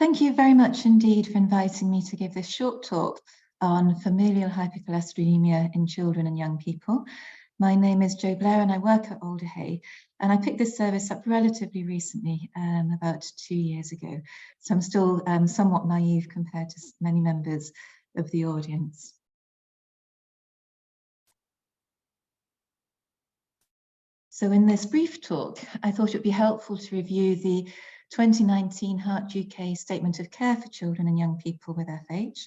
Thank you very much indeed for inviting me to give this short talk on familial hypercholesterolemia in children and young people. My name is Blair and I work at Alder, and I picked this service up relatively recently, about 2 years ago. So I'm still somewhat naive compared to many members of the audience. So in this brief talk, I thought it would be helpful to review the 2019 Heart UK Statement of Care for Children and Young People with FH,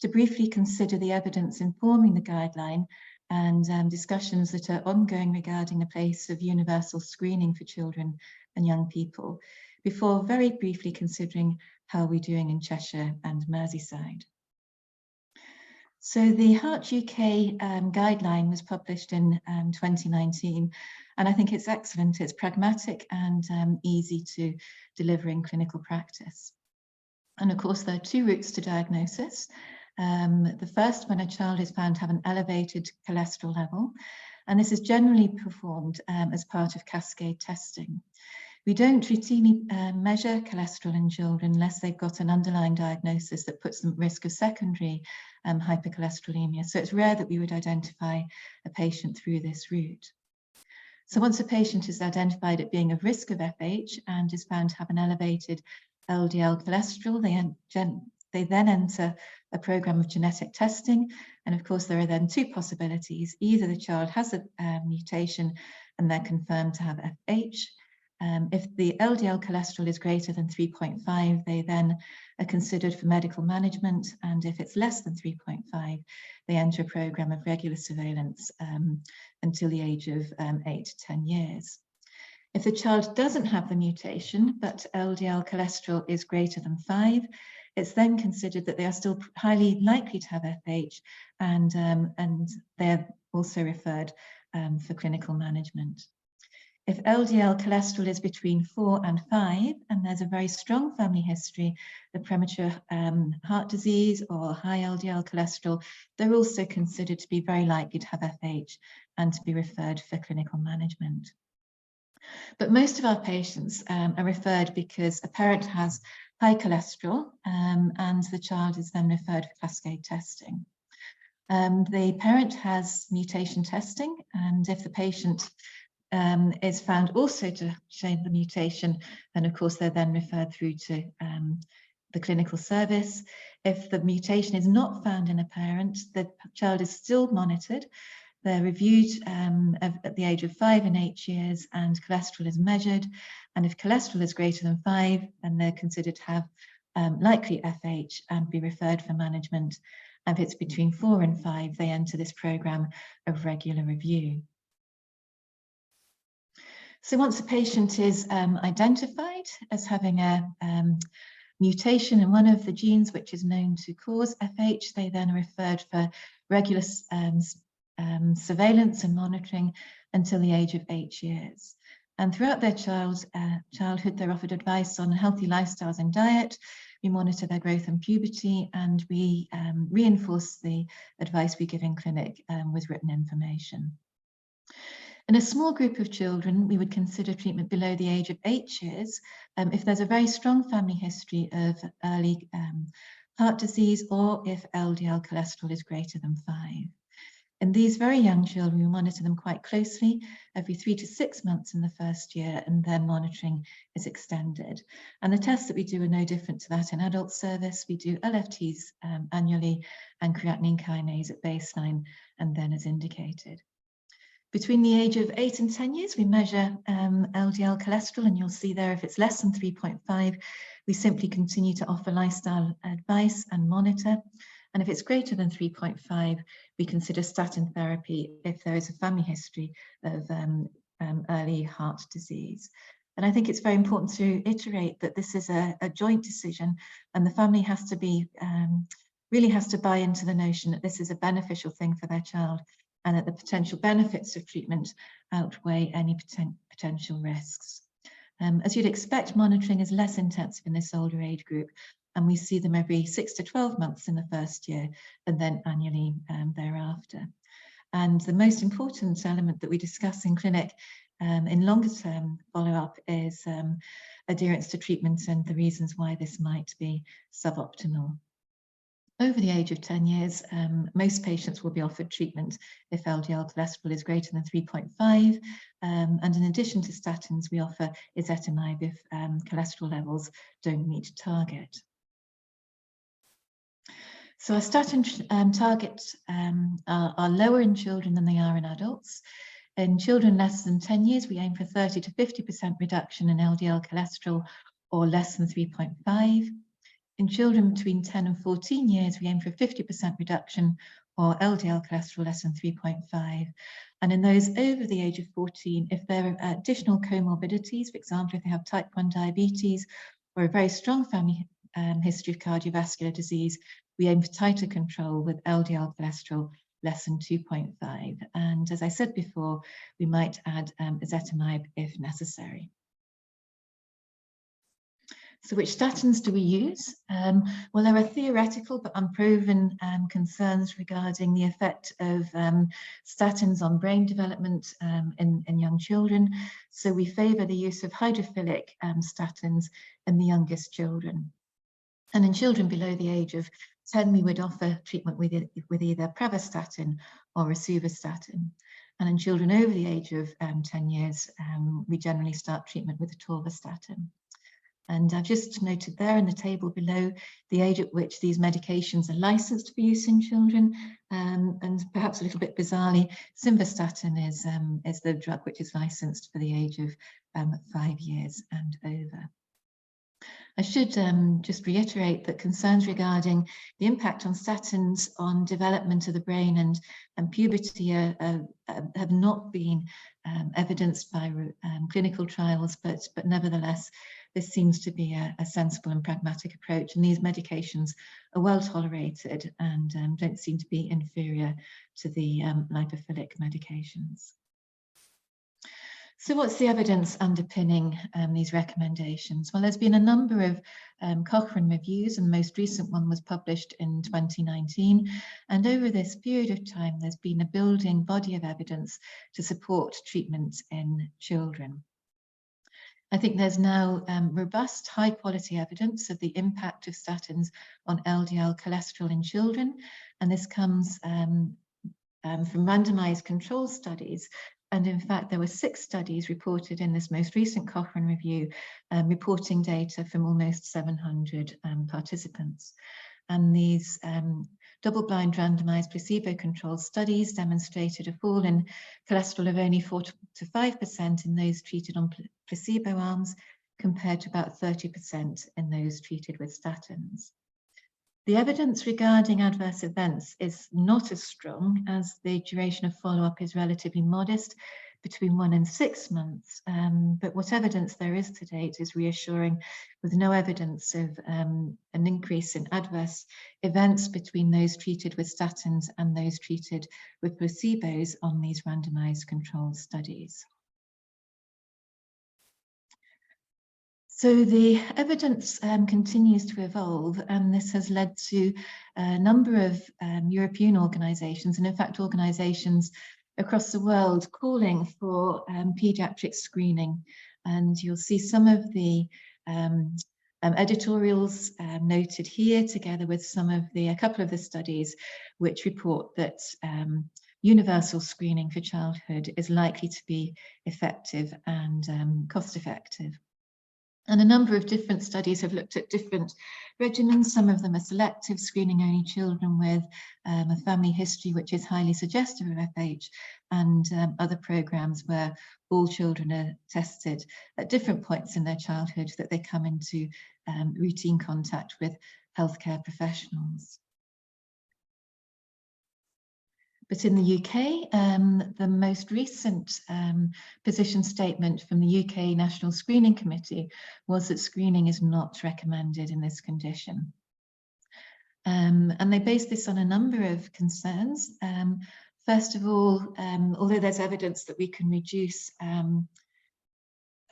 to briefly consider the evidence informing the guideline and discussions that are ongoing regarding the place of universal screening for children and young people, before very briefly considering how we're doing in Cheshire and Merseyside. So the Heart UK guideline was published in 2019, and I think it's excellent. It's pragmatic and easy to deliver in clinical practice. And of course, there are two routes to diagnosis. The first, when a child is found to have an elevated cholesterol level, and this is generally performed as part of cascade testing. We don't routinely measure cholesterol in children unless they've got an underlying diagnosis that puts them at risk of secondary hypercholesterolemia. So it's rare that we would identify a patient through this route. So once a patient is identified at being at risk of FH and is found to have an elevated LDL cholesterol, they then enter a program of genetic testing. And of course, there are then two possibilities. Either the child has a mutation and they're confirmed to have FH. If the LDL cholesterol is greater than 3.5, they then are considered for medical management. And if it's less than 3.5, they enter a program of regular surveillance until the age of 8 to 10 years. If the child doesn't have the mutation, but LDL cholesterol is greater than 5, it's then considered that they are still highly likely to have FH, and they're also referred for clinical management. If LDL cholesterol is between 4 and 5, and there's a very strong family history of premature heart disease or high LDL cholesterol, they're also considered to be very likely to have FH and to be referred for clinical management. But most of our patients are referred because a parent has high cholesterol and the child is then referred for cascade testing. The parent has mutation testing, and if the patient is found also to show the mutation, and of course they're then referred through to the clinical service. If the mutation is not found in a parent, the child is still monitored. They're reviewed at the age of 5 and 8 years, and cholesterol is measured. And if cholesterol is greater than 5, then they're considered to have likely FH and be referred for management. And if it's between 4 and 5, they enter this program of regular review. So once a patient is identified as having a mutation in one of the genes which is known to cause FH, they then are referred for regular surveillance and monitoring until the age of 8 years. And throughout their childhood, they're offered advice on healthy lifestyles and diet. We monitor their growth and puberty, and we reinforce the advice we give in clinic with written information. In a small group of children, we would consider treatment below the age of 8 years if there's a very strong family history of early heart disease, or if LDL cholesterol is greater than 5. In these very young children, we monitor them quite closely every 3 to 6 months in the first year, and then monitoring is extended. And the tests that we do are no different to that in adult service. We do LFTs annually and creatinine kinase at baseline, and then as indicated. Between the age of 8 and 10 years, we measure LDL cholesterol, and you'll see there if it's less than 3.5, we simply continue to offer lifestyle advice and monitor. And if it's greater than 3.5, we consider statin therapy if there is a family history of early heart disease. And I think it's very important to iterate that this is a joint decision, and the family has to be really has to buy into the notion that this is a beneficial thing for their child, and that the potential benefits of treatment outweigh any potential risks. As you'd expect, monitoring is less intensive in this older age group, and we see them every 6 to 12 months in the first year, and then annually thereafter. And the most important element that we discuss in clinic in longer term follow-up is adherence to treatment and the reasons why this might be suboptimal. Over the age of 10 years, most patients will be offered treatment if LDL cholesterol is greater than 3.5. And in addition to statins, we offer ezetimibe if cholesterol levels don't meet target. So our statin targets are lower in children than they are in adults. In children less than 10 years, we aim for 30 to 50% reduction in LDL cholesterol or less than 3.5. In children between 10 and 14 years, we aim for a 50% reduction or LDL cholesterol less than 3.5. And in those over the age of 14, if there are additional comorbidities, for example, if they have type 1 diabetes or a very strong family history of cardiovascular disease, we aim for tighter control with LDL cholesterol less than 2.5. And as I said before, we might add ezetimibe if necessary. So which statins do we use? Well, there are theoretical but unproven concerns regarding the effect of statins on brain development in young children. So we favour the use of hydrophilic statins in the youngest children. And in children below the age of 10, we would offer treatment with either pravastatin or rosuvastatin. And in children over the age of 10 years, we generally start treatment with atorvastatin. And I've just noted there in the table below the age at which these medications are licensed for use in children. And perhaps a little bit bizarrely, simvastatin is the drug which is licensed for the age of 5 years and over. I should just reiterate that concerns regarding the impact on statins on development of the brain and puberty have not been evidenced by clinical trials, but nevertheless, this seems to be a sensible and pragmatic approach, and these medications are well tolerated and don't seem to be inferior to the lipophilic medications. So what's the evidence underpinning these recommendations? Well, there's been a number of Cochrane reviews, and the most recent one was published in 2019. And over this period of time, there's been a building body of evidence to support treatment in children. I think there's now robust, high-quality evidence of the impact of statins on LDL cholesterol in children, and this comes from randomized control studies. And in fact, there were 6 studies reported in this most recent Cochrane review, reporting data from almost 700 participants. And these double-blind randomized placebo-controlled studies demonstrated a fall in cholesterol of only 4 to 5% in those treated on placebo arms, compared to about 30% in those treated with statins. The evidence regarding adverse events is not as strong, as the duration of follow-up is relatively modest, between 1 and 6 months. But what evidence there is to date is reassuring, with no evidence of an increase in adverse events between those treated with statins and those treated with placebos on these randomized controlled studies. So the evidence continues to evolve, and this has led to a number of European organisations, and in fact organisations across the world, calling for paediatric screening. And you'll see some of the editorials noted here, together with a couple of the studies which report that universal screening for childhood is likely to be effective and cost-effective. And a number of different studies have looked at different regimens. Some of them are selective, screening only children with a family history which is highly suggestive of FH, and other programs where all children are tested at different points in their childhood that they come into routine contact with healthcare professionals. But in the UK, the most recent position statement from the UK National Screening Committee was that screening is not recommended in this condition. And they based this on a number of concerns. First of all, although there's evidence that we can reduce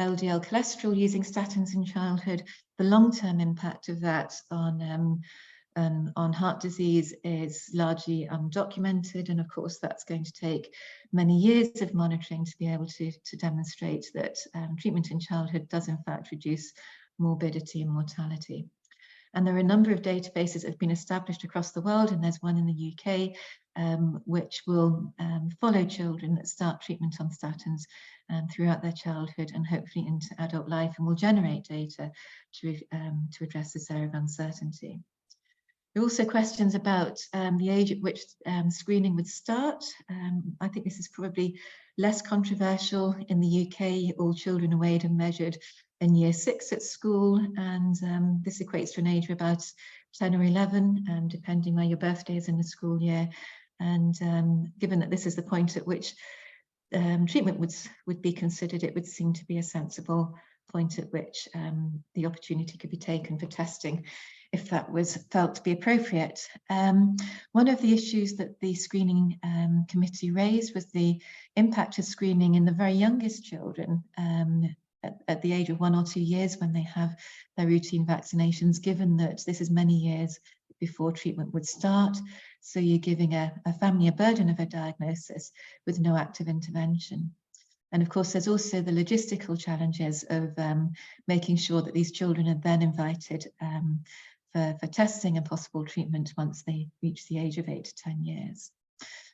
LDL cholesterol using statins in childhood, the long-term impact of that on on heart disease is largely undocumented, and of course that's going to take many years of monitoring to be able to demonstrate that treatment in childhood does in fact reduce morbidity and mortality. And there are a number of databases that have been established across the world, and there's one in the UK which will follow children that start treatment on statins throughout their childhood and hopefully into adult life, and will generate data to address this area of uncertainty. There are also questions about the age at which screening would start. I think this is probably less controversial. In the UK, all children are weighed and measured in year 6 at school, and this equates to an age of about 10 or 11, depending where your birthday is in the school year. And given that this is the point at which treatment would be considered, it would seem to be a sensible point at which the opportunity could be taken for testing, if that was felt to be appropriate. One of the issues that the screening committee raised was the impact of screening in the very youngest children at the age of 1 or 2 years when they have their routine vaccinations, given that this is many years before treatment would start. So you're giving a family a burden of a diagnosis with no active intervention. And of course, there's also the logistical challenges of making sure that these children are then invited for testing and possible treatment once they reach the age of 8 to 10 years.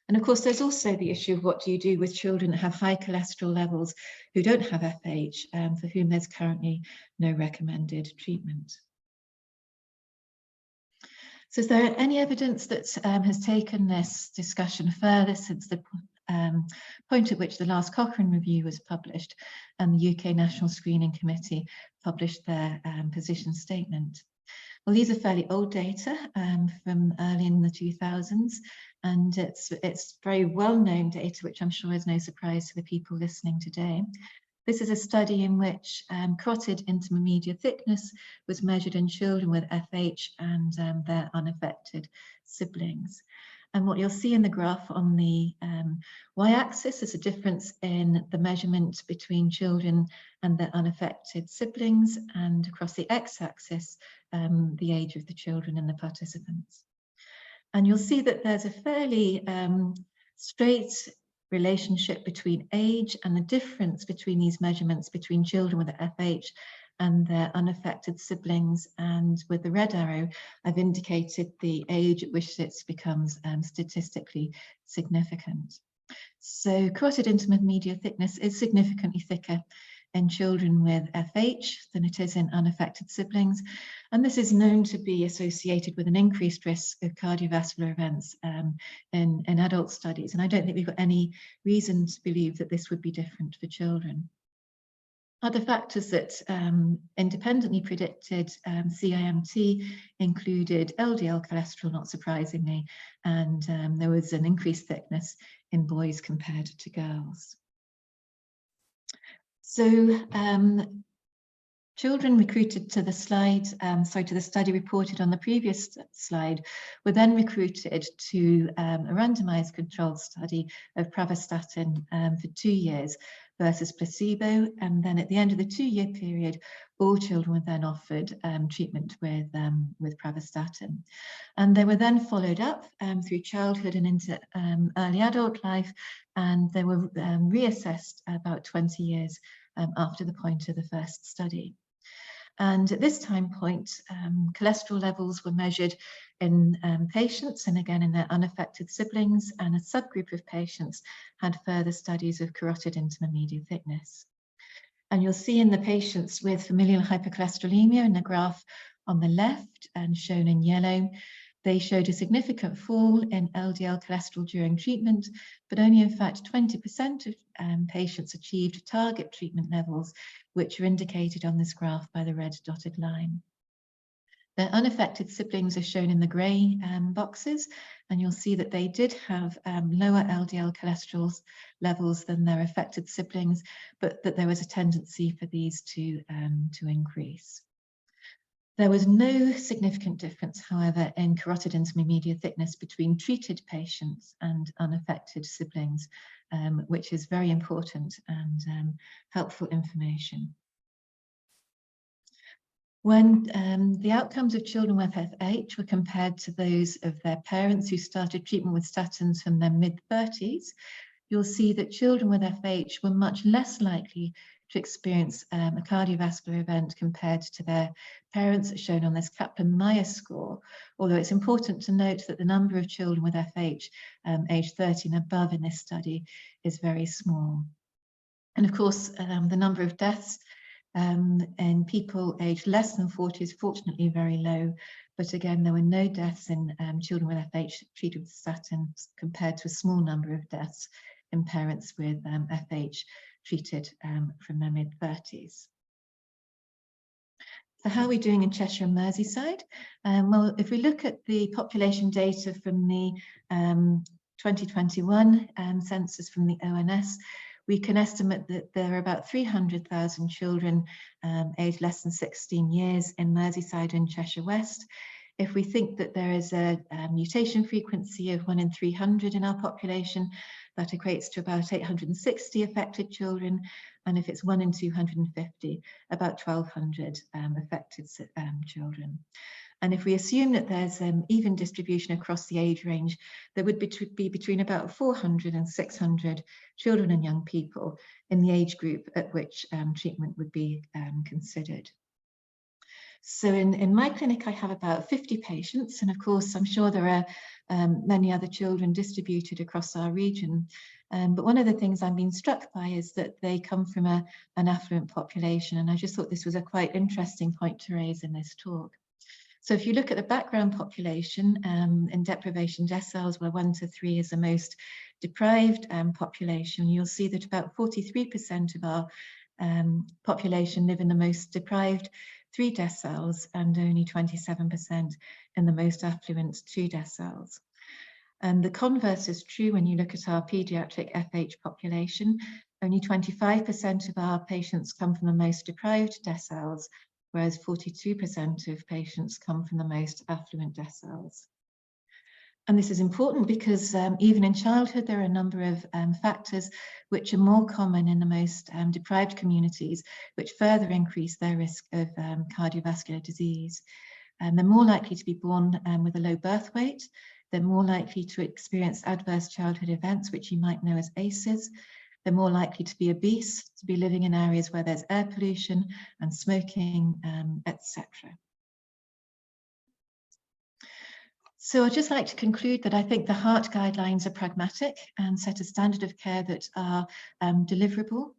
And of course, there's also the issue of what do you do with children that have high cholesterol levels who don't have FH, for whom there's currently no recommended treatment. So is there any evidence that has taken this discussion further since the point at which the last Cochrane review was published and the UK National Screening Committee published their position statement? Well, these are fairly old data from early in the 2000s, and it's very well-known data, which I'm sure is no surprise to the people listening today. This is a study in which carotid intermediate thickness was measured in children with FH and their unaffected siblings. And what you'll see in the graph on the y-axis is a difference in the measurement between children and their unaffected siblings, and across the x-axis, the age of the children and the participants. And you'll see that there's a fairly straight relationship between age and the difference between these measurements between children with FH and their unaffected siblings. And with the red arrow, I've indicated the age at which it becomes statistically significant. So carotid intermediate thickness is significantly thicker in children with FH than it is in unaffected siblings. And this is known to be associated with an increased risk of cardiovascular events in adult studies. And I don't think we've got any reason to believe that this would be different for children. Other factors that independently predicted CIMT included LDL cholesterol, not surprisingly, and there was an increased thickness in boys compared to girls. So children recruited to the to the study reported on the previous slide were then recruited to a randomized controlled study of pravastatin for 2 years versus placebo. And then at the end of the 2-year period, all children were then offered treatment with pravastatin. And they were then followed up through childhood and into early adult life, and they were reassessed about 20 years after the point of the first study. And at this time point, cholesterol levels were measured in patients, and again in their unaffected siblings, and a subgroup of patients had further studies of carotid intermediate thickness. And you'll see in the patients with familial hypercholesterolemia in the graph on the left and shown in yellow, they showed a significant fall in LDL cholesterol during treatment, but only in fact 20% of patients achieved target treatment levels, which are indicated on this graph by the red dotted line. The unaffected siblings are shown in the grey boxes, and you'll see that they did have lower LDL cholesterol levels than their affected siblings, but that there was a tendency for these to increase. There was no significant difference, however, in carotid intermediate thickness between treated patients and unaffected siblings, which is very important and helpful information. When the outcomes of children with FH were compared to those of their parents who started treatment with statins from their mid-30s, you'll see that children with FH were much less likely to experience a cardiovascular event compared to their parents, as shown on this Kaplan-Meier score, although it's important to note that the number of children with FH aged 30 and above in this study is very small. And of course, the number of deaths in people aged less than 40 is fortunately very low, but again, there were no deaths in children with FH treated with statins compared to a small number of deaths in parents with FH treated from their mid-30s. So how are we doing in Cheshire and Merseyside? Well, if we look at the population data from the 2021 census from the ONS, we can estimate that there are about 300,000 children aged less than 16 years in Merseyside and Cheshire West. If we think that there is a mutation frequency of 1 in 300 in our population, that equates to about 860 affected children. And if it's 1 in 250, about 1,200 affected children. And if we assume that there's an even distribution across the age range, there would be between about 400 and 600 children and young people in the age group at which treatment would be considered. So in my clinic, I have about 50 patients, and of course, I'm sure there are many other children distributed across our region. But one of the things I'm being struck by is that they come from an affluent population, and I just thought this was a quite interesting point to raise in this talk. So if you look at the background population in deprivation deciles, where 1 to 3 is the most deprived population, you'll see that about 43% of our population live in the most deprived 3 deciles and only 27% in the most affluent 2 deciles. And the converse is true when you look at our pediatric FH population. Only 25% of our patients come from the most deprived deciles, whereas 42% of patients come from the most affluent deciles. And this is important because even in childhood, there are a number of factors which are more common in the most deprived communities, which further increase their risk of cardiovascular disease. And they're more likely to be born with a low birth weight. They're more likely to experience adverse childhood events, which you might know as ACEs. They're more likely to be obese, to be living in areas where there's air pollution and smoking, etc. So I'd just like to conclude that I think the heart guidelines are pragmatic and set a standard of care that are deliverable.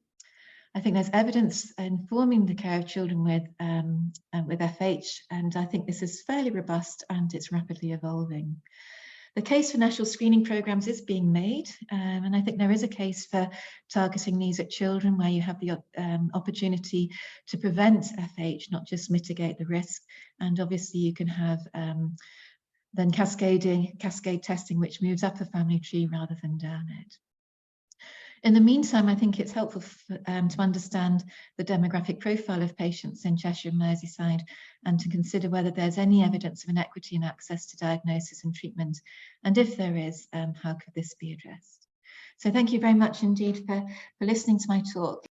I think there's evidence informing the care of children with FH, and I think this is fairly robust and it's rapidly evolving. The case for national screening programs is being made, and I think there is a case for targeting these at children where you have the opportunity to prevent FH, not just mitigate the risk. And obviously you can have then cascade testing, which moves up a family tree rather than down it. In the meantime, I think it's helpful to understand the demographic profile of patients in Cheshire and Merseyside, and to consider whether there's any evidence of inequity in access to diagnosis and treatment, and if there is, how could this be addressed? So thank you very much indeed for listening to my talk.